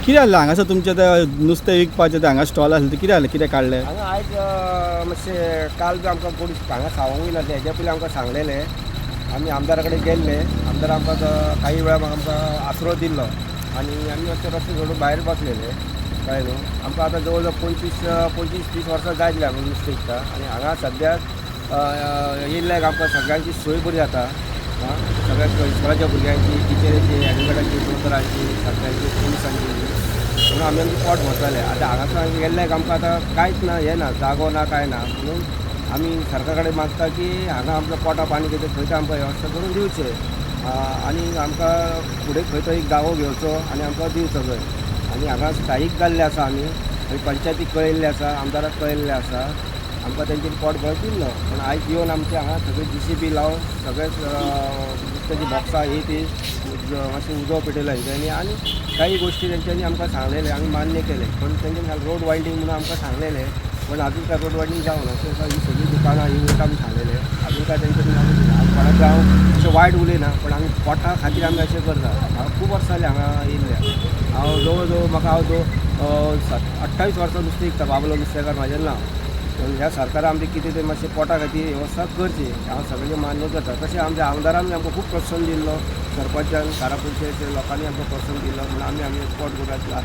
कितें जालें हांगासर तुमचें तें नुस्तें विकपाचें तें हांगा स्टॉल आसलें तें कितें जालें कितें काडलें? हांगा आयज मातशें काल बी आमकां कोणी हांगा सांगूंक ना हेज्या पयलीं आमकां सांगलेलें आमी आमदारा कडेन गेल्ले आमदार आमकां काही वेळा आमकां आसरो दिल्लो आनी आमी मातशे रस्ते सोडून भायर बसलेले कळ्ळें न्हू. आमकां आतां जवळ जवळ 25-30 वर्सां जायतले आमी नुस्तें विकता आनी हांगा सद्याक येयल्ल्याक आमकां सगळ्यांची सोय बरी जाता. सगळ्या इस्कॉलाच्या भुरग्यांची टिचरीची एडवोकेटाची दोतोरांची सगळ्यांची पुलिसांची म्हणून आमी आमचें पोट भरताले. आतां हांगासर गेल्ल्याक आमकां आतां कांयच ना हें ना जागो ना कांय ना म्हणून आमी सरकारा कडेन मागता की हांगा आमच्या पोटा पाणी कितें खंय तें आमकां वेवस्था करून दिवचें आनी आमकां फुडें खंय तो एक जागो घेवचो आनी आमकां दिवचो खंय. आनी हांगा स्थायीक जाल्ले आसा आमी खंय पंचायतीक कळयल्ले आसा आमदाराक कळयल्ले आसा आमकां तेंच्यांनी पोट भर दिल्लो पूण आयज येवन आमचे हांगा सगळे JCB लावन सगळेच नुस्त्याची बॉक्सां ही ती मातशें उजो पेटयला हेंच्यांनी आनी काही गोश्टी तेंच्यांनी आमकां सांगलेले आमी मान्य केले पण तेंच्यांनी रोड वायडींग म्हणून आमकां सांगलेले पण अजून काय रोड वायडींग जावना ही सगळी दुकानां ही वयता आमी सांगलेले अजून काय तेंच्यांनी आमी कोणाक हांव अशें वायट उलयना पण आमी पोटा खातीर आमी अशें करता. हांव खूब वर्सां जालीं हांगा येयल्ले हांव जवळ जवळ म्हाका हांव 28 वर्सां नुस्तें विकता बाबलो नुस्तेकार म्हाजें नांव. पण ह्या सरकारान आमचे कितें तें मातशें पोटा खातीर वेवस्था करची हांव सगळें मान्य करता. तशें आमच्या आमदारान आमकां खूब प्रोत्साहन दिल्लो सरपंचान कारापुरचे लोकांनी आमकां प्रोत्साहन दिल्लो म्हणून आमी पोट भरता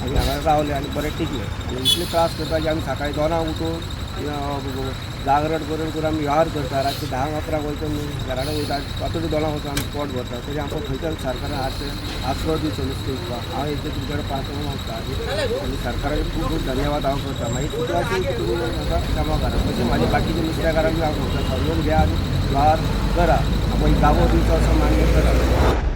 आमी हांगा रावले आनी बरें टिकले आनी इतले त्रास करता की आमी सकाळीं 2 उठून जागरण करून आमी व्यवहार करता रातचे 10-11 वयता घरा कडेन वयता पातोडी 2 वचून आमी पोट भरता तरी आमकां खंयच्यान सरकारान आसरो दिवचो नुस्तें विकपाक हांव हेजे तुमचे कडेन पावोवंक मागता आनी सरकाराक खूब खूब धन्यवाद हांव करता. मागीर कितें अशें की तुमी म्हाका क्षमा करा तशें म्हाजे बाकीचे नुस्तेकारांक हांव सांगता समजून घ्या आनी व्यवहार करा आमकां एक जागो दिवचो असो मान्य करा.